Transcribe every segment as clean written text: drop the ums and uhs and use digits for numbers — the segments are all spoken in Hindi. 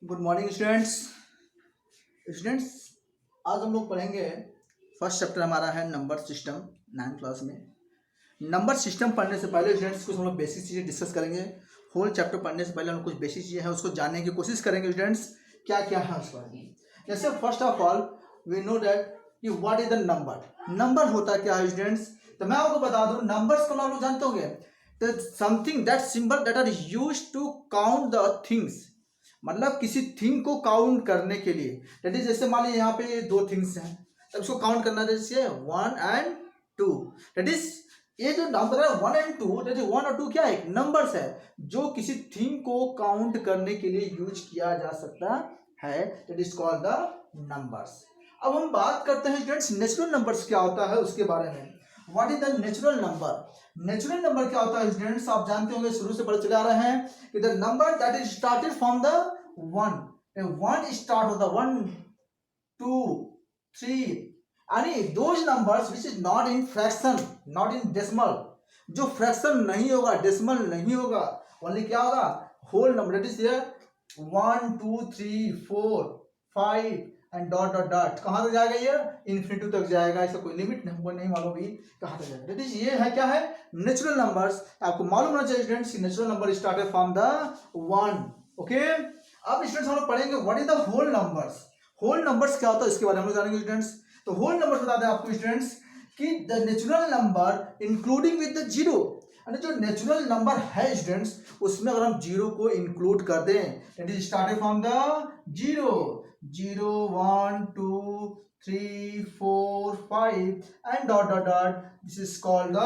Good morning students. स्टूडेंट्स आज हम लोग पढ़ेंगे फर्स्ट चैप्टर हमारा है नंबर सिस्टम 9th क्लास में। नंबर सिस्टम पढ़ने से पहले स्टूडेंट्स कुछ हम लोग बेसिक चीज़ें डिस्कस करेंगे। होल चैप्टर पढ़ने से पहले हम लोग कुछ बेसिक चीज़ें हैं उसको जानने की कोशिश करेंगे स्टूडेंट्स, क्या क्या है उस बारे में। जैसे first of all we know that कि what is the number. Number होता क्या है स्टूडेंट्स, तो मैं आपको बता दूं नंबर्स को आप लोग जानते होंगे something that symbol that are use to count the things, मतलब किसी थिंग को काउंट करने के लिए। दैट इज जैसे मान लीजिए यहाँ पे दो थिंग्स हैं तब उसको काउंट करना जैसे 1 and 2। दैट इज ये जो नंबर है 1 and 2, दैट इज 1 और 2 क्या है, नंबर्स है जो किसी थिंग को काउंट करने के लिए यूज किया जा सकता है। That is called the numbers. अब हम बात करते हैं स्टूडेंट्स नेचुरल नंबर्स क्या होता है उसके बारे में। What is the natural number. Natural number क्या होता है स्टूडेंट्स, आप जानते होंगे शुरू से पढ़ चले आ रहे हैं कि the number that is started from the one start होता है 1 2 3 यानी those numbers which is not in fraction not in decimal, जो फ्रैक्शन नहीं होगा डेसिमल नहीं होगा, ओनली क्या होगा whole number. That is 1 2 3 4 5 and dot dot dot कहाँ तक जाएगा, ये इन्फिनिटी तक जाएगा, इसका कोई लिमिट नहीं, हमको नहीं मालूम भी कहाँ तक जाएगा। दैट इज ये है क्या है नेचुरल नंबर्स। आपको मालूम होना चाहिए students natural number started from the 1। Okay, अब स्टूडेंट्स हम लोग पढ़ेंगे what is the whole numbers. Whole numbers क्या होता है इसके बारे में हम लोग जानेंगे स्टूडेंट्स। तो होल नंबर्स बता दें आपको स्टूडेंट्स कि the natural number including with the zero, यानी जो नेचुरल नंबर है स्टूडेंट्स उसमें अगर हम जीरो को इंक्लूड कर दें that is started from the zero 0 1 2 3 4 5 and dot dot dot, this is called the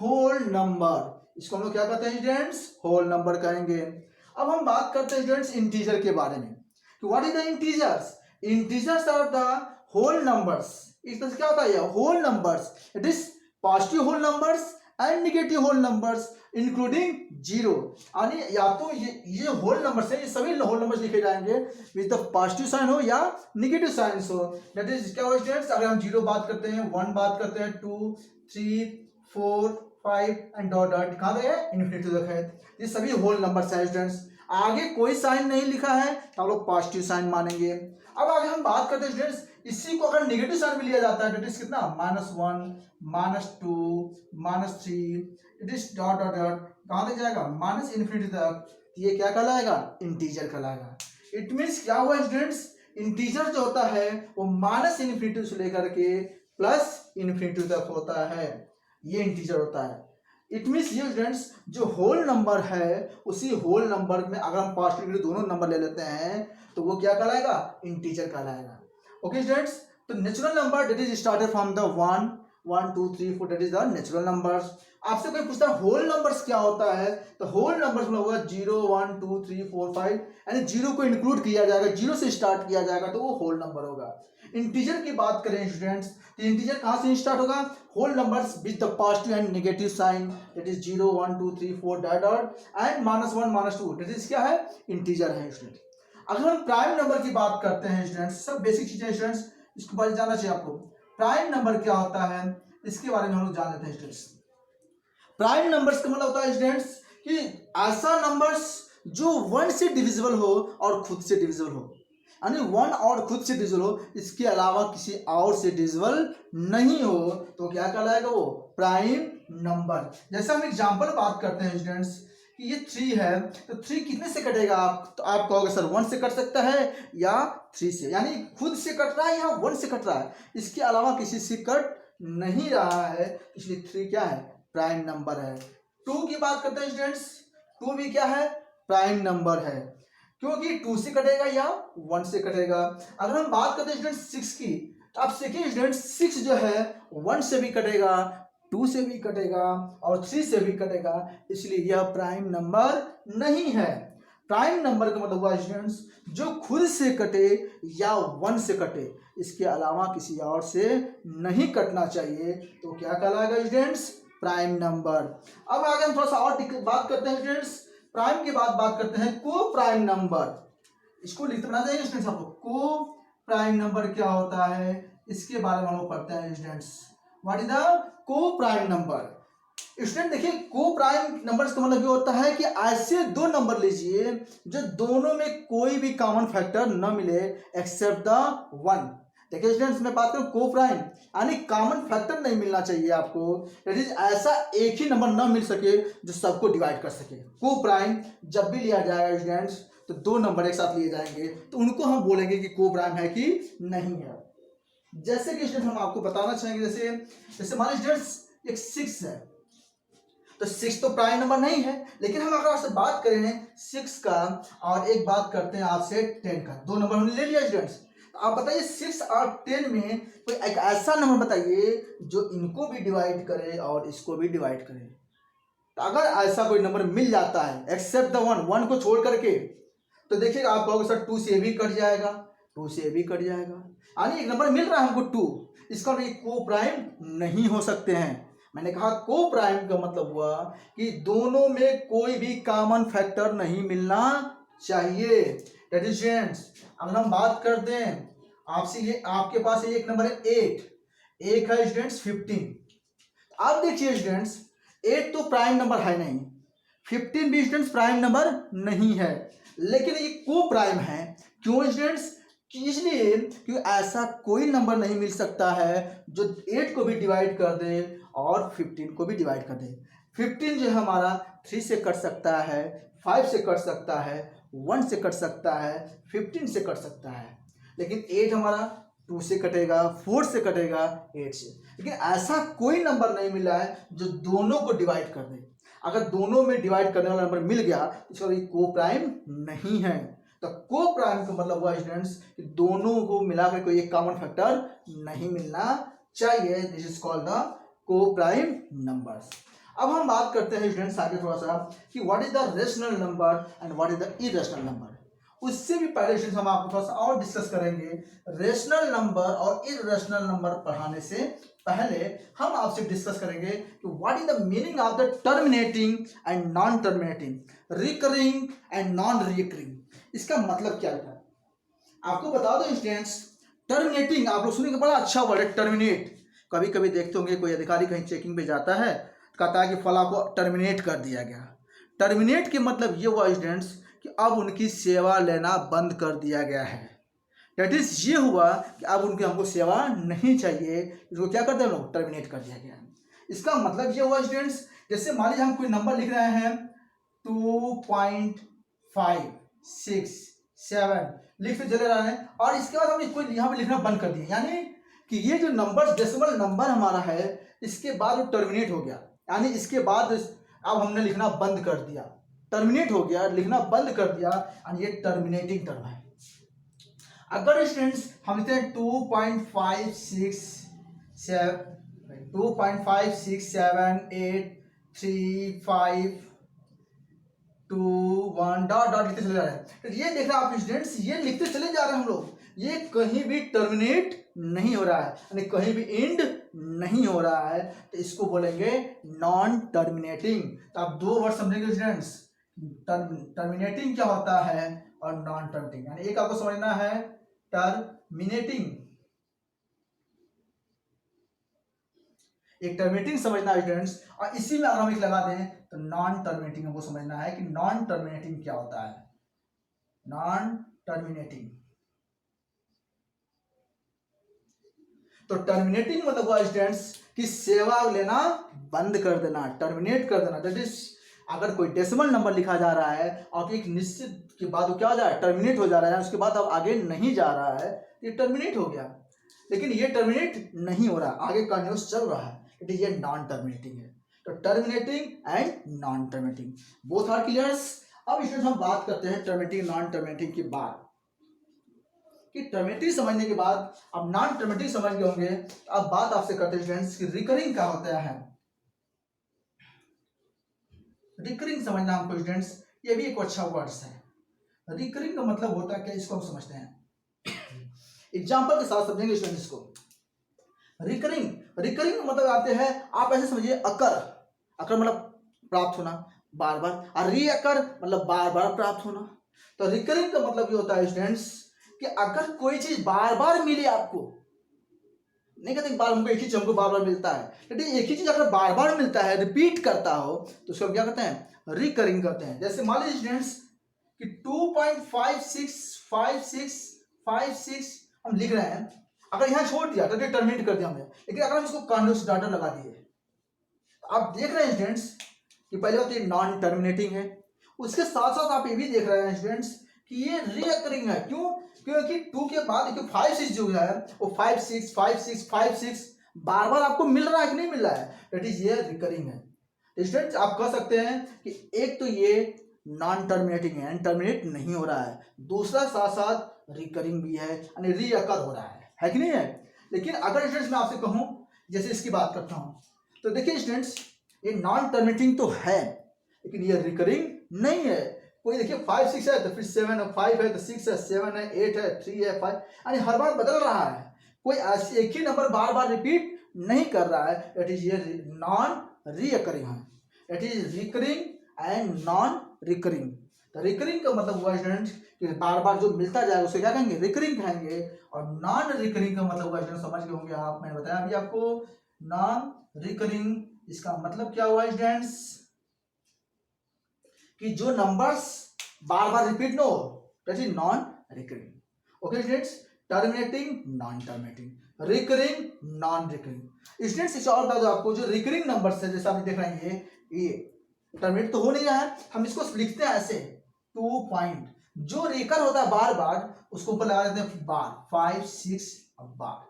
whole number. इसको हम लोग क्या कहते हैं स्टूडेंट्स, होल नंबर कहेंगे। अब हम बात करते हैं स्टूडेंट्स इंटीजर के बारे में कि what is the integers. Integers are the whole numbers. इसका क्या होता है whole numbers, it is positive whole numbers and negative whole numbers including zero. यानी या तो ये होल नंबर्स है, ये सभी होल नंबर्स लिखे जाएंगे विद द पॉजिटिव साइन हो या नेगेटिव साइन हो। दैट इज क्या हो स्टूडेंट्स, अगर हम जीरो बात करते हैं 1 बात करते हैं 2 3 4 5 एंड डॉट डॉट कहाँ तक है इन्फिनिटी तक है, ये सभी होल नंबर्स है स्टूडेंट्स। आगे कोई साइन नहीं लिखा है तो हम लोग पॉजिटिव साइन मानेंगे। अब आगे हम बात करते हैं स्टूडेंट्स इसी को अगर नेगेटिव साइन भी लिया जाता है दैट इज कितना -1 -2 -3 it is dot dot dot कहां तक जाएगा माइनस इन्फिनिटी तक, ये क्या कहलाएगा इंटीजर कहलाएगा। इट मीन्स क्या हुआ स्टूडेंट्स, इंटीजर जो होता है वो माइनस इन्फिनिटी से लेकर के प्लस इन्फिनिटी तक होता है, ये इंटीजर होता है। इट मीन्स ये स्टूडेंट्स जो होल नंबर है उसी होल नंबर में अगर हम पॉजिटिव दोनों नंबर ले लेते हैं तो वो क्या कहलाएगा इंटीजर कहलाएगा। ओके स्टूडेंट्स, तो natural number that is started from the 1 1 2 3 4 that is the natural numbers. आपसे कोई पूछता है होल नंबर्स क्या होता है, तो होल नंबर्स में होगा 0 1 2 3 4 5 यानी जीरो को इंक्लूड किया जाएगा, जीरो से स्टार्ट किया जाएगा तो वो होल नंबर होगा। इंटीजर की बात करें स्टूडेंट्स तो इंटीजर कहां से स्टार्ट होगा, whole numbers with the positive and negative sign that is 0 1 2 3 4 dot dot and -1 -2 that is क्या है इंटीजर है स्टूडेंट। अगर हम प्राइम नंबर की बात करते हैं स्टूडेंट्स, सब बेसिक चीजें स्टूडेंट्स इसके बारे में जानना चाहिए आपको। प्राइम नंबर क्या होता है इसके बारे में हम लोग जान लेते हैं स्टूडेंट्स। प्राइम नंबर्स का मतलब होता है स्टूडेंट्स कि ऐसा नंबर्स जो 1 से डिविजिबल हो और खुद से डिविजिबल हो, यानी 1 और खुद से डिविजिबल हो, इसके अलावा किसी और से डिविजिबल नहीं हो तो क्या कहलाएगा वो प्राइम नंबर। जैसे हम एग्जांपल बात करते हैं स्टूडेंट्स कि ये 3 है तो 3 कितने से कटेगा, आप तो आप कहोगे सर 1 से कट सकता है या 3 से, यानी खुद से कट रहा है या 1 से कट रहा है, इसके अलावा किसी से कट नहीं रहा है, इसलिए 3 क्या है प्राइम नंबर है। 2 की बात करते हैं स्टूडेंट्स, 2 भी क्या है प्राइम नंबर है क्योंकि 2 से कटेगा या 1 से कटेगा। अगर हम बात करते हैं स्टूडेंट्स 6 की, तो आप देखिए स्टूडेंट्स 6 जो है 1 से भी कटेगा 2 से भी कटेगा और 3 से भी कटेगा, इसलिए यह प्राइम नंबर नहीं है। प्राइम नंबर का मतलब हुआ स्टूडेंट्स जो खुद से कटे या 1 से कटे, इसके अलावा किसी और से नहीं कटना चाहिए तो क्या कहलाएगा स्टूडेंट्स प्राइम नंबर। अब आगे हम थोड़ा सा और बात करते हैं स्टूडेंट्स, प्राइम के बाद बात करते हैं को प्राइम नंबर। इसको लिखते बना जाएगा स्टूडेंट्स आपको, को प्राइम नंबर क्या होता है इसके बारे में हम लोग पढ़ते हैं students. What is the coprime number. Student देखिए, को प्राइम नंबर्स का मतलब ये होता है कि ऐसे दो नंबर लीजिए जो दोनों में कोई भी कॉमन फैक्टर न मिले एक्सेप्ट द वन। देखिए स्टूडेंट्स, मैं बात करूं को प्राइम यानी कॉमन फैक्टर नहीं मिलना चाहिए आपको, दैट इज ऐसा एक ही नंबर न मिल सके जो सबको डिवाइड कर सके। को प्राइम जब भी लिया जाएगा स्टूडेंट्स तो दो नंबर एक साथ लिए जाएंगे तो उनको हम बोलेंगे कि को प्राइम है कि नहीं है। जैसे कि स्टूडेंट हम आपको बताना चाहेंगे, जैसे जैसे मान लीजिए स्टूडेंट्स एक 6 है, तो 6 तो प्राइम नंबर नहीं है, लेकिन हम अगर आपसे बात करें 6 का और एक बात करते हैं आपसे 10 का, दो नंबर हमने ले लिया स्टूडेंट्स। तो आप बताइए 6 और 10 में कोई एक ऐसा नंबर बताइए जो इनको भी डिवाइड करे और इसको भी डिवाइड करे। तो अगर ऐसा कोई नंबर मिल जाता है एक्सेप्ट द वन, वन को छोड़ करके, तो देखिएगा आप कहोगे सर 2 से भी कट जाएगा, 2 से भी कट जाएगा, यानी एक नंबर मिल रहा है हमको 2, इसका मतलब को प्राइम नहीं हो सकते हैं। मैंने कहा को प्राइम का मतलब हुआ कि दोनों में कोई भी कॉमन फैक्टर नहीं मिलना चाहिए। दैट इज फ्रेंड्स, अगर हम बात करते हैं आपसे, ये आपके पास एक नंबर है 8, एक है स्टूडेंट्स 15। अब देखिए स्टूडेंट्स 8 तो प्राइम नंबर है नहीं, 15 भी स्टूडेंट्स प्राइम नंबर नहीं है, लेकिन ये को प्राइम है। क्यों स्टूडेंट्स? इसलिए क्योंकि ऐसा कोई नंबर नहीं मिल सकता है जो 8 को भी डिवाइड कर दे और 15 को भी डिवाइड कर दे। 15 जो है हमारा 3 से कट सकता है, 5 से कट सकता है, 1 से कट सकता है, 15 से कट सकता है, लेकिन 8 हमारा 2 से कटेगा, 4 से कटेगा, 8 से। लेकिन ऐसा कोई नंबर नहीं मिला है जो दोनों को डिवाइड कर दे। अगर दोनों में डिवाइड करने वाला नंबर मिल गया तो इसका को प्राइम नहीं है। तो को प्राइम का मतलब हुआ स्टूडेंट्स कि दोनों को मिलाकर कोई एक कॉमन फैक्टर नहीं मिलना चाहिए। दिस इज कॉल्ड द को प्राइम नंबर्स। अब हम बात करते हैं स्टूडेंट्स आगे थोड़ा सा कि what is the rational number and what is the irrational number. उससे भी पहले स्टूडेंट्स हम आपको थोड़ा सा और डिस्कस करेंगे। रेशनल नंबर और इरेशनल नंबर पढ़ाने से पहले हम आपसे डिस्कस करेंगे कि what is the meaning of the terminating and non terminating, recurring and non recurring. इसका मतलब क्या है आपको बता दो स्टूडेंट्स। टर्मिनेटिंग आप लोग सुनेंगे, बड़ा अच्छा वर्ड है टर्मिनेट। कभी कभी देखते होंगे कोई अधिकारी कहीं चेकिंग पे जाता है, कहता है कि फला को टर्मिनेट कर दिया गया। टर्मिनेट के मतलब ये हुआ स्टूडेंट्स कि अब उनकी सेवा लेना बंद कर दिया गया है। डेट इज ये हुआ कि अब उनकी हमको सेवा नहीं चाहिए, इसको क्या कर दिया हम लोग, टर्मिनेट कर दिया गया। इसका मतलब ये हुआ स्टूडेंट्स, जैसे मान लीजिए हम कोई नंबर लिख रहे हैं 2.567 लिखते चले रहे हैं और इसके बाद हम इसको यहाँ पे लिखना बंद कर दिए, यानी कि ये जो नंबर डेसिमल नंबर हमारा है इसके बाद वो टर्मिनेट हो गया, यानी इसके बाद अब हमने लिखना बंद कर दिया, टर्मिनेट हो गया, लिखना बंद कर दिया, और ये टर्मिनेटिंग टर्म है। अगर स्टूडेंट्स हम लिखते हैं 2.5678352 डॉट डॉट लिखते चले जा रहे हैं, तो ये देख रहे हैं आप स्टूडेंट्स, ये लिखते चले जा रहे हैं हम लोग, ये कहीं भी टर्मिनेट नहीं हो रहा है, यानी कहीं भी एंड नहीं हो रहा है, तो इसको बोलेंगे नॉन टर्मिनेटिंग। तो आप दो वर्ड समझेंगे स्टूडेंट्स, टर्मिनेटिंग क्या होता है और नॉन टर्मिनेटिंग। यानी एक आपको समझना है टर्मिनेटिंग, एक टर्मिनेटिंग समझना है स्टूडेंट्स, और इसी में अगर हम एक लगा दें तो नॉन टर्मिनेटिंग हमको समझना है कि नॉन टर्मिनेटिंग क्या होता है। नॉन टर्मिनेटिंग, तो टर्मिनेटिंग मतलब हुआ स्टूडेंट्स कि सेवा लेना बंद कर देना, टर्मिनेट कर देना। दैट इज अगर कोई डेसिमल नंबर लिखा जा रहा है और एक निश्चित के बाद वो क्या हो जा रहा है, टर्मिनेट हो जा रहा है, उसके बाद अब आगे नहीं जा रहा है, ये टर्मिनेट हो गया। लेकिन ये टर्मिनेट नहीं हो रहा, आगे कंटिन्यूस चल रहा है, इट इज ये नॉन टर्मिनेटिंग है। तो terminating and non terminating both are clears. अब इसमें हम बात करते हैं टर्मिनेटिंग नॉन टर्मिनेटिंग की बात, कि टर्मिनेटिंग समझने के बाद अब नॉन टर्मिनेटिंग समझ गए होंगे। अब बात आपसे करते हैं स्टूडेंट्स कि रिकरिंग क्या होता है। रिकरिंग समझना हमको स्टूडेंट्स, ये भी एक अच्छा वर्ड्स है। रिकरिंग का मतलब होता है क्या, इसको हम समझते हैं, एग्जांपल के साथ समझेंगे स्टूडेंट्स को। रिकरिंग, रिकरिंग का मतलब आते हैं, आप ऐसे समझिए अकर, अकर मतलब प्राप्त होना बार बार, और रीअकर मतलब बार बार प्राप्त होना। तो रिकरिंग का मतलब ये होता है स्टूडेंट्स कि अगर कोई चीज बार बार मिले आपको, नहीं कहते बार हमको एक ही चीज हमको बार बार मिलता है, लेकिन एक ही चीज अगर बार बार मिलता है, रिपीट करता हो, तो उसको हम क्या कहते हैं, रिकरिंग कहते हैं। जैसे मान लीजिए स्टूडेंट्स कि 2.565656 हम लिख रहे हैं, अगर यहाँ छोड़ दिया तो टर्मिनेट कर दिया हमने, लेकिन अगर हम इसको कॉन्वेक्स डाटा लगा दिए, आप देख रहे हैं स्टूडेंट्स कि पहले बात ये नॉन टर्मिनेटिंग है, उसके साथ साथ आप ये भी देख रहे हैं स्टूडेंट्स कि ये रिकरिंग है। क्यों? क्योंकि 2 के बाद देखिए 5 6 जो है वो 5 6 5 6 5 6 बार बार आपको मिल रहा है कि नहीं मिल रहा है, दैट इज ये रिकरिंग है। स्टूडेंट्स आप कह सकते हैं कि एक तो ये नॉन टर्मिनेटिंग है, टर्मिनेट नहीं हो रहा है, दूसरा साथ साथ रिकरिंग भी है, यानी रीअकर हो रहा है कि नहीं है। लेकिन अगर स्टूडेंट्स मैं आपसे कहूं, जैसे इसकी बात करता हूं, तो देखिए स्टूडेंट्स ये नॉन टर्मिनेटिंग तो है, लेकिन ये रिकरिंग नहीं है। कोई देखिए 5 6 है तो फिर 7 है, 5 है तो 6 है, 7 है, 8 है, 3 है, 5, यानी हर बार बदल रहा है, कोई ऐसे एक ही नंबर बार बार रिपीट नहीं कर रहा है, दैट इज ये नॉन रिकरिंग है। That is recurring and non recurring. तो रिकरिंग का मतलब हुआ स्टूडेंट्स कि बार बार जो मिलता जाएगा उसे क्या कहेंगे, रिकरिंग कहेंगे। और नॉन रिकरिंग का मतलब हुआ स्टूडेंट्स, समझ गए होंगे आप, मैंने बताया अभी आपको नॉन रिकरिंग, इसका मतलब क्या हुआ स्टूडेंट्स कि जो नंबर्स बार बार रिपीट ना हो, that is non recurring. Okay students, terminating non terminating, recurring non recurring. Students इसे और बता दो आपको, जो रिकरिंग नंबर्स है जैसे आप देख रहे हैं ये टर्मिनेट तो हो नहीं रहा है, हम इसको लिखते हैं ऐसे 2 पॉइंट, जो रिकर होता है बार बार उसको ऊपर लगा देते हैं बार, 5 6 बार।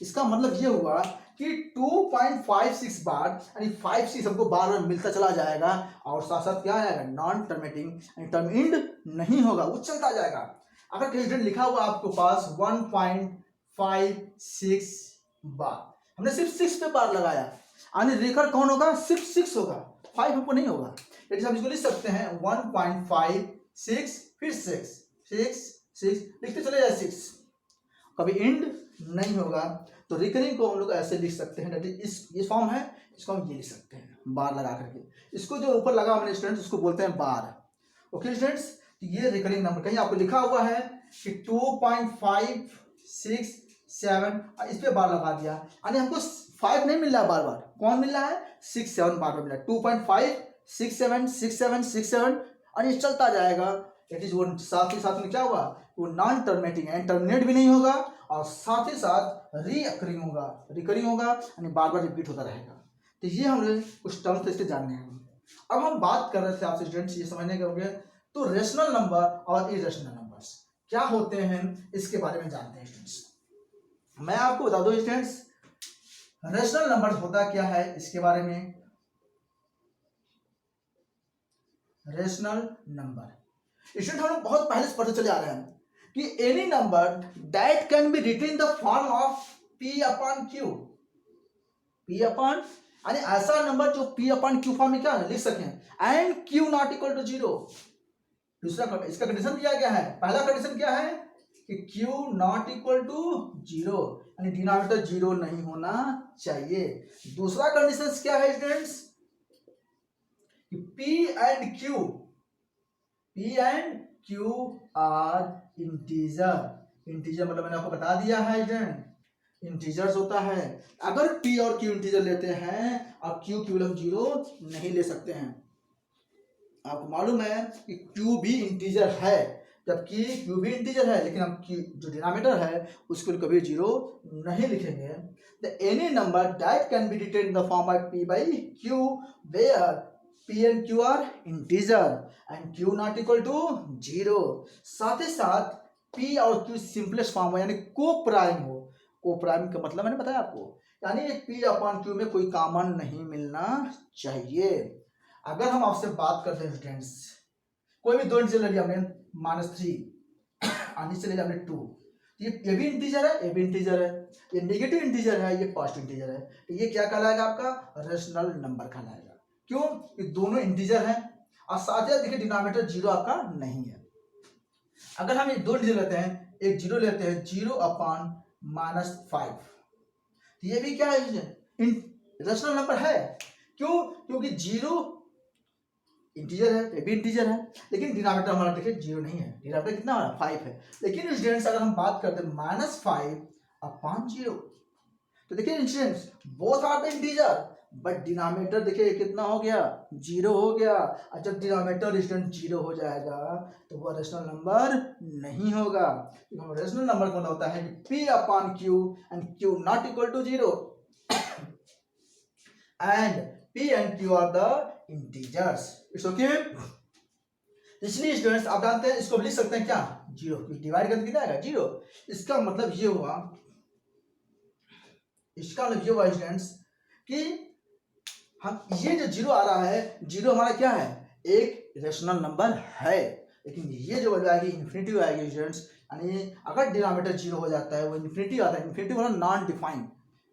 इसका मतलब ये हुआ कि 2.56 बार, यानी 5 6 हमको बार बार मिलता चला जाएगा, और साथ साथ क्या आएगा, नॉन टर्मिनेटिंग, टर्म इंड नहीं होगा, वो चलता जाएगा। अगर कैलकुलेटर लिखा हुआ आपको पास 1.56 बार, हमने सिर्फ 6 पे बार लगाया, यानी रेकर कौन होगा, सिर्फ 6 होगा, 5 हमको नहीं होगा। लेकिन हम इसको लिख सकते हैं 1.56 फिर 6 6 6 लिखते चले जाए, 6 कभी इंड नहीं होगा। तो रिकरिंग को हम लोग ऐसे लिख सकते हैं, इस फॉर्म है, इसको हम ये लिख सकते हैं बार लगा करके, इसको जो ऊपर लगा हमने स्टूडेंट्स उसको बोलते हैं बार। ओके स्टूडेंट्स, ये रिकरिंग नंबर, कहीं आपको लिखा हुआ है कि 2.567, इस पे बार लगा दिया, यानी हमको 5 नहीं मिल रहा बार बार, कौन मिल रहा है, 6 7 बार बार मिल रहा है, 2.567 67 67, और ये चलता जाएगा। इट इज वो साथ ही साथ में क्या हुआ, वो नॉन टर्मिनेटिंग है, टर्मिनेट भी नहीं होगा, और साथ ही साथ रिकरिंग होगा, रिकरिंग होगा, यानी बार बार रिपीट होता रहेगा। तो ये हमने कुछ टर्म्स इसके जानने हैं। अब हम बात कर रहे थे आपसे स्टूडेंट्स, ये समझने के होंगे, तो रेशनल नंबर और इरेशनल नंबर्स क्या होते हैं, इसके बारे में जानते हैं स्टूडेंट्स। मैं आपको बता दूं स्टूडेंट्स, रेशनल नंबर होता क्या है, इसके बारे में। रेशनल नंबर स्टूडेंट हम लोग बहुत पहले से पढ़ते चले आ रहे हैं कि any number that can be written in the form of P upon Q, P upon, यानी ऐसा नंबर जो P अपॉन Q फॉर्म में क्या लिख सकें, and Q not equal to 0। दूसरा इसका कंडीशन दिया गया है, पहला कंडीशन क्या है कि Q नॉट इक्वल टू 0, यानी डिनोमिनेटर 0 नहीं होना चाहिए। दूसरा कंडीशन क्या है स्टूडेंट्स कि P and Q are integer. Integer मतलब मैंने आपको बता दिया है स्टूडेंट, इंटीजर्स होता है। अगर P और Q इंटीजर लेते हैं और Q की वैल्यू 0 नहीं ले सकते हैं। आपको मालूम है कि Q भी इंटीजर है, जबकि Q भी इंटीजर है, लेकिन हम Q जो डिनोमिनेटर है उसको कभी 0 नहीं लिखेंगे। The any number that can be written in the form of P by Q where P and Q are integer and Q not equal to 0। साथ ही साथ P और Q सिंपलेस्ट फॉर्म हो, यानी को प्राइम हो। को प्राइम का मतलब मैंने बताया आपको, यानी P अपॉन Q में कोई कॉमन नहीं मिलना चाहिए। अगर हम आपसे बात करते हैं स्टूडेंट्स, कोई भी दो इंटीजर ले लिया हमने, -3 और नीचे ले लिया हमने 2, ये भी इंटीजर है, ये भी इंटीजर है, ये नेगेटिव इंटीजर है, ये पॉजिटिव इंटीजर है, तो ये क्या कहलाएगा, आपका रेशनल नंबर कहलाएगा। क्यों, ये दोनों इंटीजर हैं, और साथ ही देखिए डिनोमिनेटर 0 आपका नहीं है। अगर हम ये दो इंटीजर लेते हैं, एक 0 लेते हैं, 0 अपॉन -5, ये भी क्या है, रेशनल नंबर है। क्यों, क्योंकि 0 इंटीजर है, ये भी इंटीजर है, लेकिन डिनोमिनेटर हमारा देखिए 0 नहीं है, डिनोमिनेटर कितना है, 5 है। लेकिन स्टूडेंट्स अगर हम बात करते हैं -5 अपॉन 0, तो देखिए students both are the integer, but denominator देखिए कितना हो गया, 0 हो गया। और जब डिनोमिनेटर स्टूडेंट 0 हो जाएगा तो वो रेशनल नंबर नहीं होगा। रेशनल नंबर कौन होता है, P upon Q and Q not equal to 0 and P and Q are the integers. It's okay. इसलिए स्टूडेंट्स आप जानते हैं इसको लिख सकते हैं क्या, 0, डिवाइड करके कितना आएगा 0। इसका मतलब ये हुआ, इसका मतलब ये हुआ स्टूडेंट्स कि हम ये जो 0 आ रहा है, 0 हमारा क्या है, एक रेशनल नंबर है। लेकिन ये जो वैल्यू आएगी इन्फिनिटी आएगी स्टूडेंट्स, यानी अगर डिनोमिनेटर 0 हो जाता है वो इन्फिनिटी आता है, इन्फिनिटी मतलब नॉन डिफाइंड,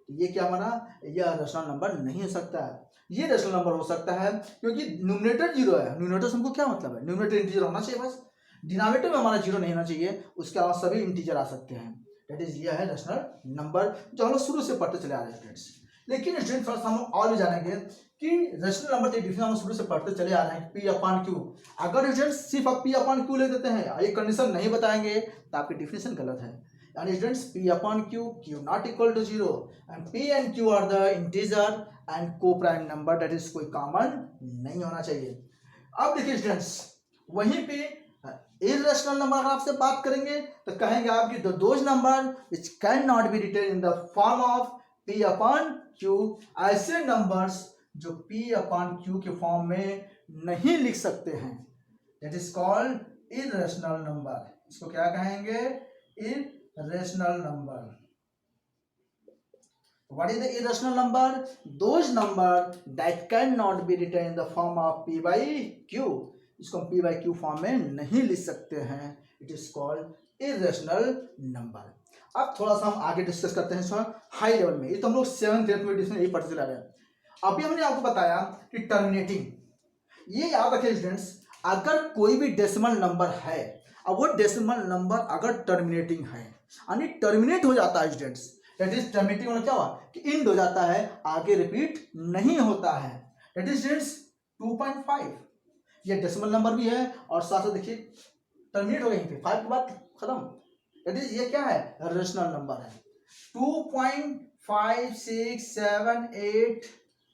ये क्या हमारा, यह रेशनल नंबर नहीं हो सकता है। ये रेशनल नंबर हो सकता है क्योंकि न्यूमरेटर 0 है। न्यूमरेटर से हमको क्या मतलब है, न्यूमरेटर इंटीजर होना चाहिए बस, डिनोमिनेटर में हमारा 0 नहीं होना चाहिए, उसके अलावा सभी इंटीजर आ सकते हैं। दैट इज ये है रेशनल नंबर जो हम लोग शुरू से पढ़ते चले आ रहे हैं स्टूडेंट्स। लेकिन स्टूडेंट फर्स्ट हम लोग और भी जानेंगे कि रेशनल नंबर के डिफिनेशन हम शुरू से पढ़ते चले आ रहे हैं, P अपॉन Q। अगर स्टूडेंट्स सिर्फ आप P अपॉन Q ले देते हैं, ये कंडीशन नहीं बताएंगे तो आपकी डिफिनेशन गलत है। यानी students P upon Q, Q not equal to 0 and P and Q are the integer and coprime number, that is कोई कॉमन नहीं होना चाहिए। अब देखिए स्टूडेंट्स वहीं पे इर्रेशनल नंबर अगर आपसे बात करेंगे तो कहेंगे आपकी those number which can not be written in the form of P upon Q, ऐसे नंबर्स जो P अपॉन Q के फॉर्म में नहीं लिख सकते हैं, that is called irrational number. इसको क्या कहेंगे, irrational number. What is the irrational number? Those number that cannot be written in the form of P by Q. इसको हम P by Q फॉर्म में नहीं लिख सकते हैं, it is called irrational number. अब थोड़ा सा हम आगे डिस्कस करते हैं इसमें हाई लेवल में। ये तो हम लोग 7th 8th में यही पढ़ते चला रहे हैं। अभी हमने आपको बताया कि टर्मिनेटिंग, ये याद रखें स्टूडेंट्स, अगर कोई भी डेसिमल नंबर है और वो डेसिमल नंबर अगर टर्मिनेटिंग है, यानी टर्मिनेट हो जाता है स्टूडेंट्स, दैट इज टर्मिनेटिंग मतलब क्या हुआ कि इंड हो जाता है, आगे रिपीट नहीं होता है, दैट इज स्टूडेंट्स 2.5। ये डेसिमल नंबर भी है और साथ साथ देखिए टर्मिनेट हो गई पे 5 के बाद खत्म, दैट इज ये क्या है, रेशनल नंबर है। 2.5 6 7 8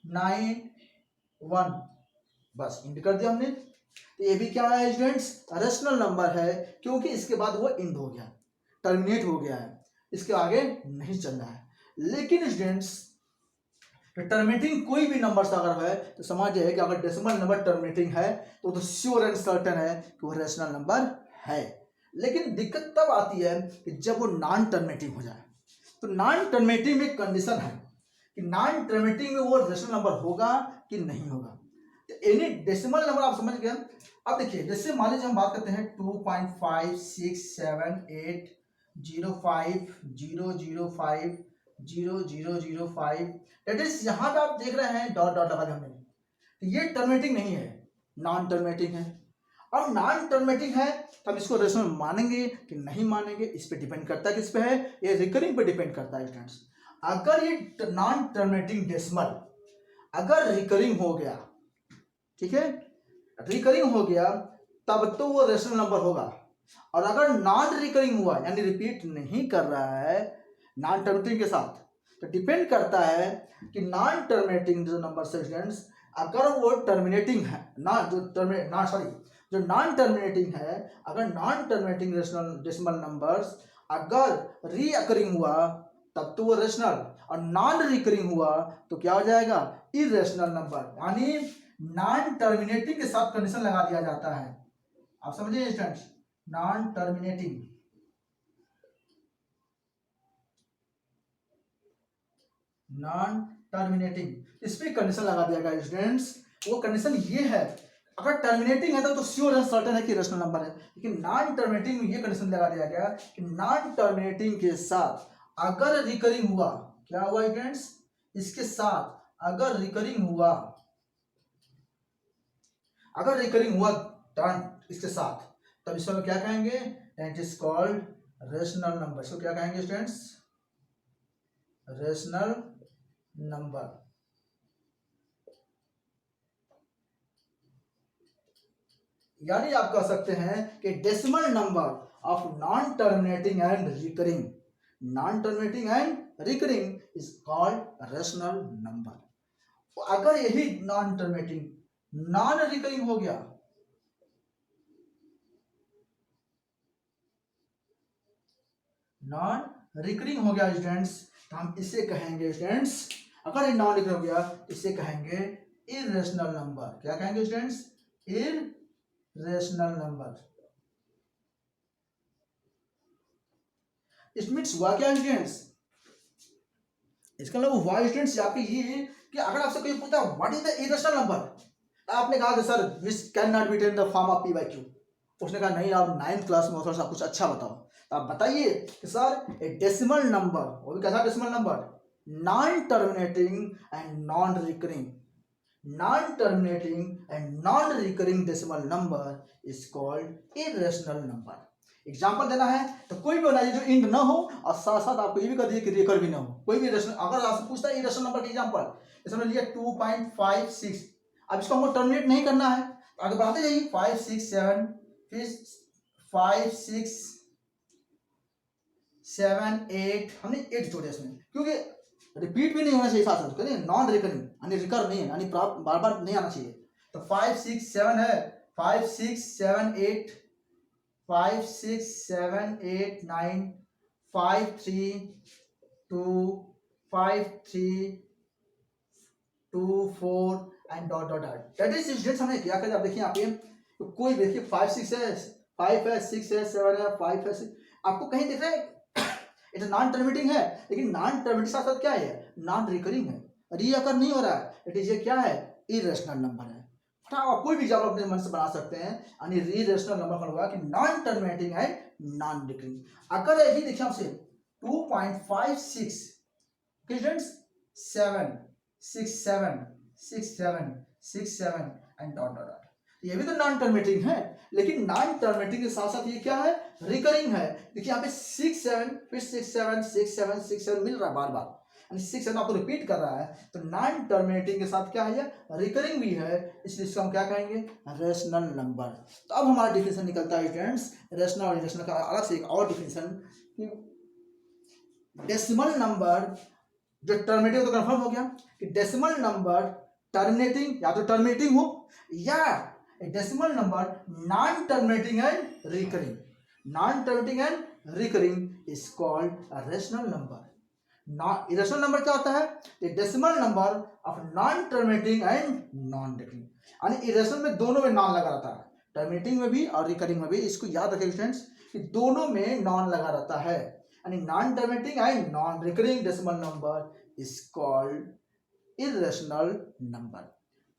9 1 बस इंड कर दिया हमने। तो ये भी क्या है स्टूडेंट्स, रेशनल नंबर है, क्योंकि इसके बाद वो इंड हो गया, टर्मिनेट हो गया है, इसके आगे नहीं चल रहा है। लेकिन स्टूडेंट्स टर्मिनेटिंग कोई भी नंबर अगर है तो समझिए कि अगर डेसिमल नंबर टर्मिनेटिंग है तो श्योर एंड सर्टेन है कि वो रेशनल नंबर है। लेकिन दिक्कत तब आती है कि जब वो नॉन टर्मिनेटिंग हो जाए। तो नॉन टर्मिनेटिंग में कंडीशन है कि नॉन टर्मिनेटिंग में वो रेशनल नंबर होगा कि नहीं होगा। तो एनी डेसिमल नंबर आप समझ गए। अब देखिए जैसे मान लीजिए हम बात करते हैं 2.5 6 7 8 0 5 0 0 5 0 0 0 5, दैट इज यहाँ पे आप देख रहे हैं डॉट डॉट लगा दिया हमने, तो ये टर्मिनेटिंग नहीं है, नॉन टर्मिनेटिंग है। और नॉन टर्मिनेटिंग है तो हम इसको रेशनल मानेंगे कि नहीं मानेंगे, इस पे डिपेंड करता है, किस पे है, ये रिकरिंग पे डिपेंड करता है स्टूडेंट्स। अगर ये नॉन टर्मिनेटिंग डेसिमल अगर रिकरिंग हो गया, ठीक है, रिकरिंग हो गया तब तो वो रेशनल नंबर होगा। और अगर नॉन रिकरिंग हुआ यानी रिपीट नहीं कर रहा है नॉन टर्मिनेटिंग के साथ, तो डिपेंड करता है कि नॉन टर्मिनेटिंग जो नंबर स्टूडेंट्स अगर वो टर्मिनेटिंग है ना, जो नॉन टर्मिनेटिंग है, अगर non terminating rational decimal numbers अगर रीअकरिंग हुआ तब तो वो रेशनल, और नॉन रिकरिंग हुआ तो क्या हो जाएगा, इरेशनल नंबर। यानी नॉन टर्मिनेटिंग के साथ कंडीशन लगा दिया जाता है, आप समझिए students, non terminating, non terminating इस पे कंडीशन लगा दिया गया स्टूडेंट्स। वो कंडीशन ये है, अगर टर्मिनेटिंग है तो श्योर है सर्टेन है कि रेशनल नंबर है। लेकिन नॉन टर्मिनेटिंग में ये कंडीशन लगा दिया गया कि नॉन टर्मिनेटिंग के साथ अगर रिकरिंग हुआ, क्या हुआ स्टूडेंट्स, इसके साथ अगर रिकरिंग हुआ, अगर रिकरिंग हुआ इसके साथ, तब इसको क्या कहेंगे, that is called rational number. इसको क्या कहेंगे स्टूडेंट्स, रेशनल नंबर। यानी आप कह सकते हैं कि decimal number of non terminating and recurring, non terminating and recurring is called rational number. अगर यही नॉन टर्मिनेटिंग नॉन रिकरिंग हो गया, नॉन रिकरिंग हो गया स्टूडेंट्स, तो हम इसे कहेंगे स्टूडेंट्स, अगर ये नॉन रिकरिंग हो गया तो इसे कहेंगे इरेशनल नंबर। क्या कहेंगे students? Irrational number. It means हुआ क्या स्टूडेंट्स? इसका मतलब हुआ स्टूडेंट्स आपके ये कि अगर आपसे कोई पूछता है what is the irrational number, आपने कहा sir which can not be in the form of P by Q, उसने कहा नहीं आप 9th क्लास में हो, थोड़ा सा कुछ अच्छा बताओ, तो आप बताइए कि सर ए डेसिमल नंबर, वो भी कैसा decimal number? Non terminating and non recurring, non terminating and non recurring decimal number is called irrational number. Example देना है तो कोई भी होना चाहिए जो इंड ना हो और साथ साथ आपको ये भी कर दिए कि रेकर भी ना हो, कोई भी इरेशनल। अगर आपसे पूछता है इरेशनल नंबर का एग्जाम्पल, इसमें लिया 2.56, अब इसको हमको टर्मिनेट नहीं करना है, आगे बढ़ाते जाइए 5 6 7, फिर 5 6 7 8, हमने 8 जोड़े इसमें, क्योंकि रिपीट भी नहीं होना चाहिए, साथ साथ नॉन रिकरिंग यानी रिकर नहीं है, यानी बार बार नहीं आना चाहिए। तो 5 6 7 है, 5 6 7 8, 5 6 7 8 9, 5 3 2, 5 3 2 4 and dot dot dot. That is students हमने क्या कर, आप देखिए यहाँ पे तो कोई देखिए 5 6 है, 5 है, 6 है, 7 है, 5 है, 6, आपको कहीं दिख रहा है इट नॉन टर्मिनेटिंग है, लेकिन नॉन टर्मिनेटिंग साथ साथ क्या है? नॉन रिकरिंग है, रीअकर नहीं हो रहा है, इट इज ये क्या है? इरेशनल नंबर है। आप कोई भी एग्जाम्पल अपने मन से बना सकते हैं, यानी इरेशनल नंबर का होगा कि नॉन टर्मिनेटिंग है, नॉन रिकरिंग। अगर यही देखिए आपसे 2.56 students 7 6 7 6 7 6 7 and dot dot dot, ये भी तो नॉन टर्मिनेटिंग है, लेकिन नॉन टर्मिनेटिंग के साथ साथ ये क्या है? रिकरिंग है। देखिए यहाँ पे 6 7 फिर 6 7 6 7 6 7 मिल रहा है बार बार, यानी 6 7 आपको रिपीट कर रहा है, तो नॉन टर्मिनेटिंग के साथ क्या है? रिकरिंग भी है, इसलिए इसको हम क्या कहेंगे? Rational number. तो अब हमारा डिफिनेशन निकलता है स्टूडेंट्स, रेशनल और इरेशनल का अलग से एक और डिफिनेशन, डेसिमल नंबर जो टर्मिनेटिंग, तो कंफर्म हो गया कि डेसिमल नंबर टर्मिनेटिंग या तो टर्मिनेटिंग हो या decimal number non terminating and recurring, non terminating and recurring is called a rational number. Irrational number क्या होता है? Decimal number of non terminating and non recurring, यानी इरेशनल में दोनों में नॉन लगा रहता है, टर्मिनेटिंग में भी और रिकरिंग में भी। इसको याद रखें स्टूडेंट्स कि दोनों में नॉन लगा रहता है, यानी non terminating and non recurring decimal number is called irrational number.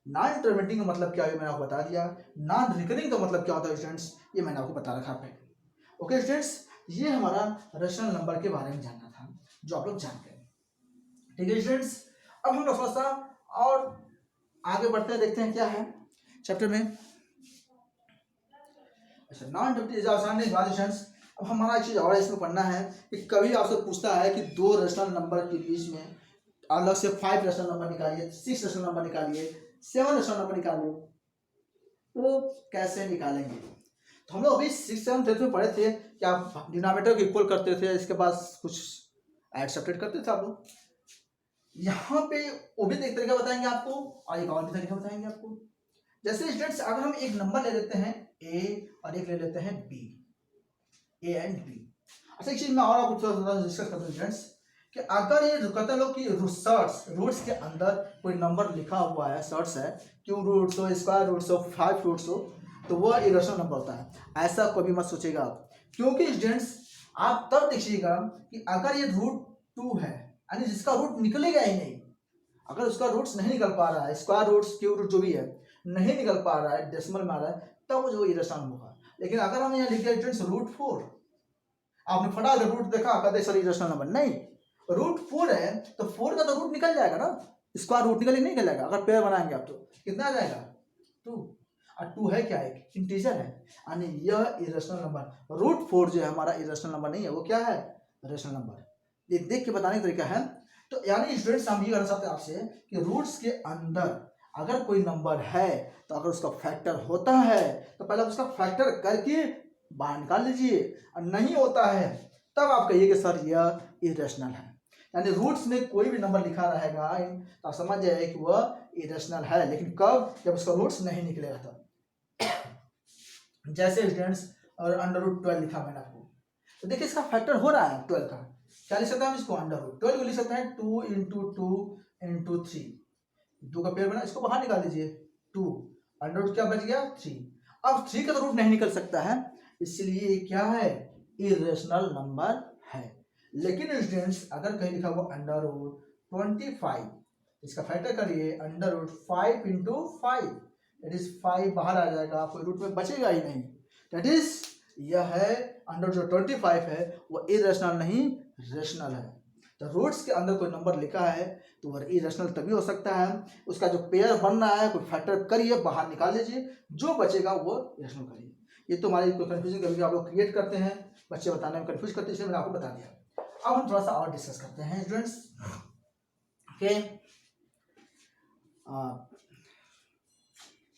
Non terminating का मतलब क्या है मैंने आपको बता दिया, नॉन रिकरिंग का मतलब क्या होता है स्टूडेंट्स ये मैंने आपको बता रखा है। ओके स्टूडेंट्स, ये हमारा रेशनल नंबर के बारे में जानना था जो आप लोग जानते हैं। ठीक है स्टूडेंट्स, अब हम लोग थोड़ा सा और आगे बढ़ते हैं, देखते हैं क्या है चैप्टर में। अच्छा, नॉन टर्मिनेटिंग आसान नहीं बात स्टूडेंट्स। अब हमारा एक चीज और इसमें पढ़ना है कि कभी आपसे पूछता है कि दो रेशनल नंबर के बीच में अलग से 5 रेशनल नंबर निकालिए, 6 रेशनल नंबर निकालिए, 7 रेशनल नंबर निकालिए, तो कैसे निकालेंगे? तो हम लोग अभी 6 7 8 में पढ़े थे कि आप डिनोमिनेटर को इक्वल करते थे, इसके बाद कुछ ऐड सब्ट्रैक्ट करते थे आप लोग। यहाँ पे वो भी एक तरीका बताएंगे आपको और एक और भी तरीका बताएंगे आपको। जैसे स्टूडेंट्स अगर हम एक नंबर ले लेते हैं a और एक ले लेते हैं b, a एंड b। अच्छा, एक चीज मैं और आपको थोड़ा डिस्कस करता हूँ स्टूडेंट्स कि अगर ये कहते हैं लोग कि रूट्स के अंदर कोई नंबर लिखा हुआ है, शर्ट्स है, क्यूब रूट्स हो, स्क्वायर रूट्स हो, 5 रूट्स हो, तो वह इरेशनल नंबर होता है। ऐसा कभी मत सोचिएगा आप, क्योंकि स्टूडेंट्स आप तब देखिएगा कि अगर ये √2 है, यानी जिसका रूट निकलेगा ही नहीं, अगर उसका रूट्स नहीं निकल पा रहा है, स्क्वायर रूट्स क्यूब रूट जो भी है नहीं निकल पा रहा है, डेसिमल में आ रहा है, तब जो इरेशनल होगा। लेकिन अगर हम यहाँ लिख दिया स्टूडेंट्स √4, आपने फटाक से रूट देखा, कहते सर इरेशनल नंबर नहीं, √4 है तो 4 का तो रूट निकल जाएगा ना, स्क्वायर रूट निकल नहीं निकलेगा। अगर पेयर बनाएंगे आप तो कितना आ जाएगा? 2, और 2 है क्या? एक इंटीजर है, यानी यह इरेशनल नंबर √4 जो है हमारा इरेशनल नंबर नहीं है, वो क्या है? Rational number. ये देख के बताने का तरीका है। तो यानी स्टूडेंट्स हम ये कर सकते हैं आपसे कि रूट्स के अंदर अगर कोई नंबर है तो अगर उसका फैक्टर होता है तो पहले उसका फैक्टर करके बाहर निकाल लीजिए, और नहीं होता है तब आप कहिए कि सर यह इरेशनल है। यानी रूट्स में कोई भी नंबर लिखा रहेगा तो आप समझ जाए कि वह इरेशनल है, लेकिन कब, जब उसका रूट्स नहीं निकलेगा तब। जैसे स्टूडेंट्स और √12 लिखा मैंने आपको, तो देखिए इसका फैक्टर हो रहा है 12 का, क्या लिख सकते हैं हम इसको, √12 को लिख सकते हैं 2 × 2 × 3, 2 का पेड़ बना, इसको बाहर निकाल दीजिए 2, √, क्या बच गया 3। अब 3 का तो रूट नहीं निकल सकता है, इसलिए ये क्या है, इरेशनल नंबर है। लेकिन स्टूडेंट्स अगर कहीं लिखा हुआ √25, इसका फैक्टर करिए √5 × 5, दैट इज 5 बाहर आ जाएगा, कोई रूट में बचेगा ही नहीं, दैट इज यह है अंडर जो 25 है वो इरेशनल नहीं रेशनल है। तो रूट्स के अंदर कोई नंबर लिखा है तो वह इरेशनल तभी हो सकता है, उसका जो पेयर बन रहा है कोई फैक्टर करिए, बाहर निकाल लीजिए, जो बचेगा वो रेशनल करिए। ये तो हमारी कोई कन्फ्यूजन कभी आप लोग क्रिएट करते हैं, बच्चे बताने में कन्फ्यूज करते हैं, इसलिए मैंने आपको बता दिया। अब हम थोड़ा सा और डिस्कस करते हैं स्टूडेंट्स के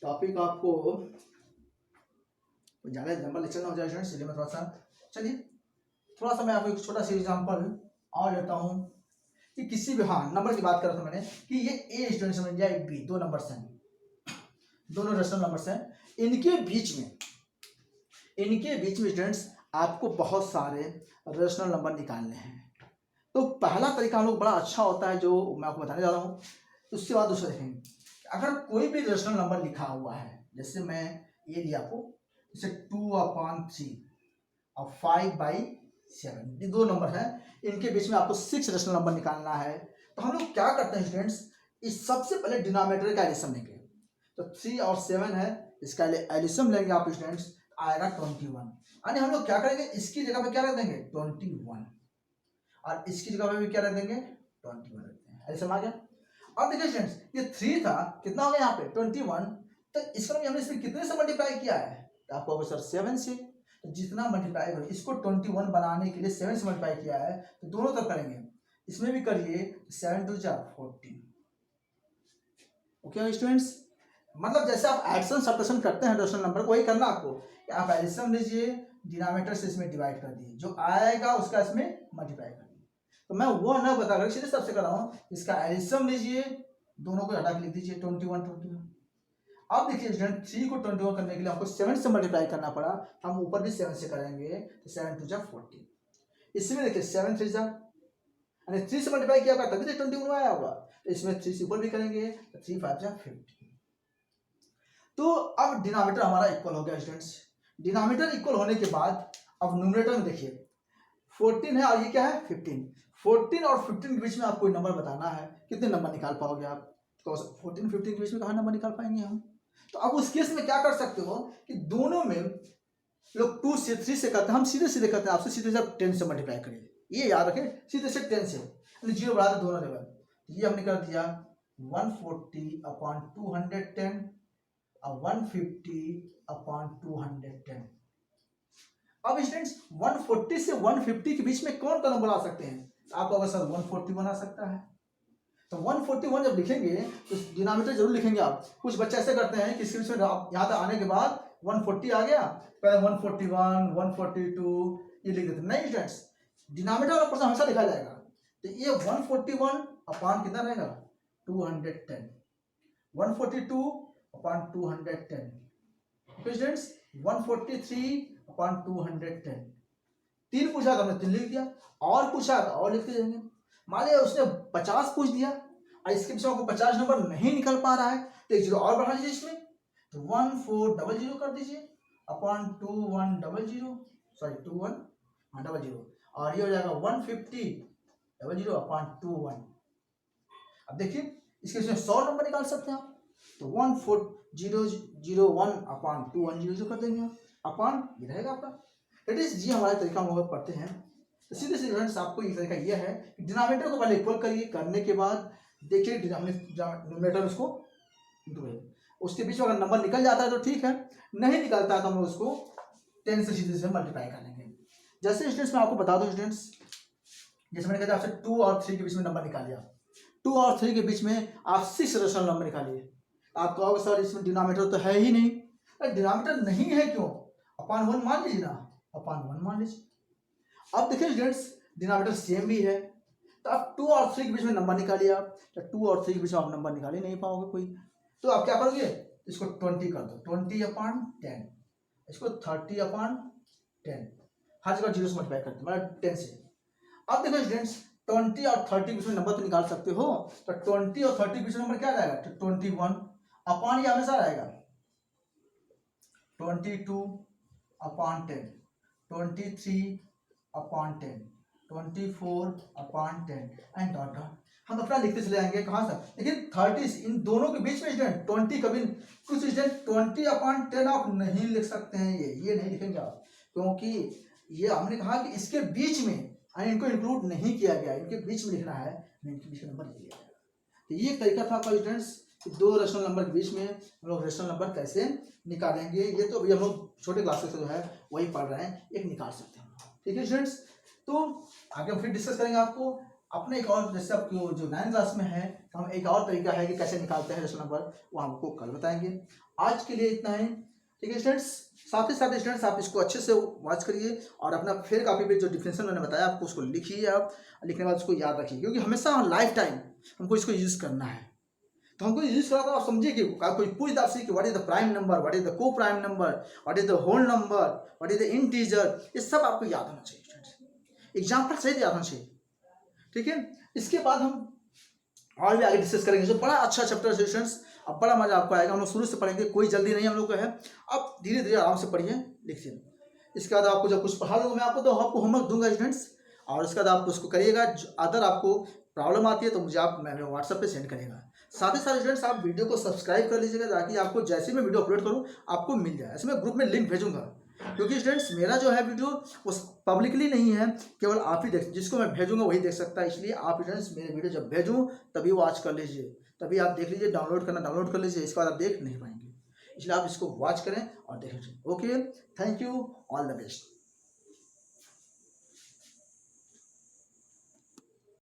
टॉपिक आपको ज़्यादा लंबा लेक्चर ना हो जाए स्टूडेंट्स, इसलिए मैं थोड़ा सा, चलिए थोड़ा सा मैं आपको एक छोटा सा एग्जांपल और लेता हूँ कि किसी भी, हाँ नंबर की बात कर रहा था मैंने कि ये ए स्टूडेंट समझ लिया, एक बी, दो नंबर्स हैं, दोनों रेशनल नंबर्स हैं, इनके बीच में स्टूडेंट्स आपको बहुत सारे रेशनल नंबर निकालने हैं। तो पहला तरीका हम लोग बड़ा अच्छा होता है जो मैं आपको बताने जा रहा हूँ, उसके बाद दूसरा देखेंगे। अगर कोई भी रेशनल नंबर लिखा हुआ है, जैसे मैं ये लिया आपको, जैसे 2/3 और 5/7, ये दो नंबर हैं, इनके बीच में आपको 6 रेशनल नंबर निकालना है। तो हम लोग क्या करते हैं स्टूडेंट्स, इस सबसे पहले डिनोमिनेटर का एडिशन लेंगे। तो 3 और 7 है, इसका एडिशन लेंगे आप स्टूडेंट्स, आएगा 21। यानी हम लोग क्या करेंगे, इसकी जगह पे क्या रख देंगे 21 और इसकी जगह पे भी क्या रख देंगे 21 रखते हैं, एडिशन आ गया। अब देखिए स्टूडेंट्स, ये 3 था, कितना हो गया यहाँ पे 21, तो इसका हमने इसमें कितने से मल्टीप्लाई किया है, तो आपको होगा सर 7 से, तो जितना मल्टीप्लाई करो, इसको 21 बनाने के लिए 7 से मल्टीप्लाई किया है, तो दोनों तरफ करेंगे, इसमें भी करिए, 7 × 2 = 14। ओके स्टूडेंट्स, मतलब जैसे आप एडिशन सब्ट्रैक्शन करते हैं रेशनल नंबर को, वही करना आपको, कि आप एडिशन लीजिए, डिनोमिनेटर से इसमें डिवाइड कर दीजिए, जो आएगा उसका इसमें मल्टीप्लाई कर दीजिए। तो मैं वो न बताकर सीधे सबसे कर रहा हूँ, इसका एडिशन लीजिए, दोनों को हटा के लिख दीजिए 21। अब देखिए स्टूडेंट, 3 को 21 करने के लिए आपको 7 से मल्टीप्लाई करना पड़ा, हम ऊपर भी 7 से करेंगे, तो 7 × 2 = 14। इसमें देखिए 7 × 3 यानी 3 से मल्टीप्लाई किया होगा तभी तो 21 आया होगा, तो इसमें 3 से ऊपर भी करेंगे, तो 3 × 5 = 50। तो अब डिनोमिनेटर हमारा इक्वल हो गया स्टूडेंट्स। डिनोमिनेटर इक्वल होने के बाद अब न्यूमरेटर में देखिए 14 है और ये क्या है 15। 14 और 15 के बीच में आपको नंबर बताना है, कितने नंबर निकाल पाओगे आप, तो 14 15 के बीच में कहाँ नंबर निकाल पाएंगे हम। तो अब उस केस में क्या कर सकते हो कि दोनों में लोग 2 से 3 से करते हैं, हम सीधे सीधे करते हैं, आपसे सीधे से 10 से मल्टीप्लाई करिए, ये याद रखें, सीधे से 10 से, यानी 0 बढ़ा दे दोनों लेवल। ये हमने कर दिया 140/210 और 150/210। अब स्टूडेंट्स 140 से 150 के बीच में कौन सा नंबर आ सकते हैं, आपको अगर सर 141 आ सकता है, तो 141 जब लिखेंगे तो डिनोमिनेटर जरूर लिखेंगे आप। कुछ बच्चे ऐसे करते हैं कि इसके बीच में यहाँ तक आने के बाद 140 आ गया, पहले 141 142 ये लिख देते, नहीं स्टूडेंट्स, डिनोमिनेटर और परसेंट हमेशा लिखा जाएगा। तो ये 141 अपान कितना रहेगा 210, 142/210, स्टूडेंट्स 143/210। 3 पूछा तो हमने 3 लिख दिया, और पूछा तो और लिखते जाएंगे। मान लिया उसने 50 पूछ दिया और इसके पीछे आपको 50 नंबर नहीं निकल पा रहा है, तो 1 0 और बढ़ा लीजिए इसमें, तो 1400 कर दीजिए अपॉन 2100, सॉरी 2100, और ये हो जाएगा 150/0/21। अब देखिए इसके इसमें 100 नंबर निकाल सकते हैं आप, तो 14001/210 कर देंगे आप, अपॉन ये रहेगा आपका। दैट इज जी हमारे तरीका हम लोग पढ़ते हैं। तो सीधे सीधे स्टूडेंट्स आपको ये तरीका ये है कि डिनोमिनेटर को पहले इक्वल करिए, करने के बाद देखिए डिनोमिनेटर उसको उसके बीच में अगर नंबर निकल जाता है तो ठीक है, नहीं निकलता है तो हम उसको 10 से सीधे से मल्टीप्लाई कर लेंगे। जैसे स्टूडेंट्स मैं आपको बता दूं स्टूडेंट्स, जैसे मैंने कहा आपसे 2 और 3 के बीच में नंबर निकालिए, 2 और 3 के बीच में आप 6 रेशनल नंबर निकालिए। आप कहोगे सर इसमें डिनोमिनेटर तो है ही नहीं, डिनोमिनेटर नहीं है क्यों, अपॉन 1 मान लीजिए ना, अपॉन 1 मान लीजिए। अब देखिए स्टूडेंट्स डिनोमिनेटर सेम भी है, तो तो आप 2 और 3 के बीच में नंबर निकालिए। आप तो 2 और 3 के बीच में आप नंबर निकाल ही नहीं पाओगे कोई, तो आप क्या करोगे, इसको 20 कर दो, 20/10, इसको 30/10, हर जगह जीरो से मल्टीप्लाई करते हैं मतलब 10 से। अब देखो स्टूडेंट्स 20 और 30 के बीच में नंबर तो निकाल सकते हो, तो 20 और 30 के बीच में नंबर क्या रहेगा, तो 21 अपॉन ये हमेशा रहेगा 22/10, 23/10, 24/10 एंड डॉट डॉट हम अपना लिखते चले जाएंगे कहाँ से, लेकिन 30 इन दोनों के बीच में स्टूडेंट 20 कभी कुछ स्टूडेंट 20/10 आप नहीं लिख सकते हैं, ये नहीं लिखेंगे आप, क्योंकि ये हमने कहा कि इसके बीच में इनको इंक्लूड नहीं किया गया, इनके बीच में लिखना है, इनके बीच में नंबर लिया गया। तो ये एक तरीका था आपका स्टूडेंट्स कि दो रेशनल नंबर के बीच में हम लोग रेशनल नंबर कैसे निकालेंगे, ये तो अभी हम लोग छोटे क्लासेस से जो है वही पढ़ रहे हैं, एक निकाल सकते हैं। ठीक है स्टूडेंट्स, तो आगे हम फिर डिस्कस करेंगे आपको अपने एक और, जैसे आपको जो 9th क्लास में है तो हम एक और तरीका है कि कैसे निकालते हैं रेशनल नंबर, वो हमको कल बताएंगे। आज के लिए इतना ही। ठीक है स्टूडेंट्स, साथ ही साथ स्टूडेंट्स आप इसको अच्छे से वॉच करिए और अपना फिर कॉपी पे जो डिफरेंशियल मैंने बताया आपको उसको लिखिए, आप लिखने के बाद उसको याद रखिए, क्योंकि हमेशा लाइफ टाइम हमको इसको यूज़ करना है। तो हमको यूज़ करा तो आप समझिए कि कोई पूछ आपसे कि what is the prime number, what is the coprime number, what is the whole number, what is the integer, ये सब आपको याद होना चाहिए स्टूडेंट्स, एग्जाम्पल सही याद होना चाहिए। ठीक है, इसके बाद हम और भी आगे डिस्कस करेंगे, जो बड़ा अच्छा चैप्टर है स्टूडेंट्स, अब बड़ा मजा आपको आएगा। हम लोग शुरू से पढ़ेंगे, कोई जल्दी नहीं हम लोग को है, आप धीरे धीरे आराम से पढ़िए लिखिए। इसके बाद आपको जब कुछ पढ़ा दूंगा मैं आपको, तो आपको होमवर्क दूंगा स्टूडेंट्स, और उसके बाद आप उसको करिएगा। अगर आपको प्रॉब्लम आती है तो मुझे आप मैं व्हाट्सएप पे सेंड करेगा। साथ ही साथ स्टूडेंट्स आप वीडियो को सब्सक्राइब कर लीजिएगा, ताकि आपको जैसे मैं वीडियो अपलोड करूँ आपको मिल जाए। ऐसे मैं ग्रुप में लिंक भेजूंगा, क्योंकि स्टूडेंट्स मेरा जो है वीडियो वो पब्लिकली नहीं है, केवल आप ही देख, जिसको मैं भेजूंगा वही देख सकता है। इसलिए आप स्टूडेंट्स मेरे वीडियो जब भेजूँ तभी वॉच कर लीजिए, तभी आप देख लीजिए, डाउनलोड करना डाउनलोड कर लीजिए, इसके बाद आप देख नहीं पाएंगे, इसलिए आप इसको वॉच करें और देख लीजिए। Okay, thank you, all the best.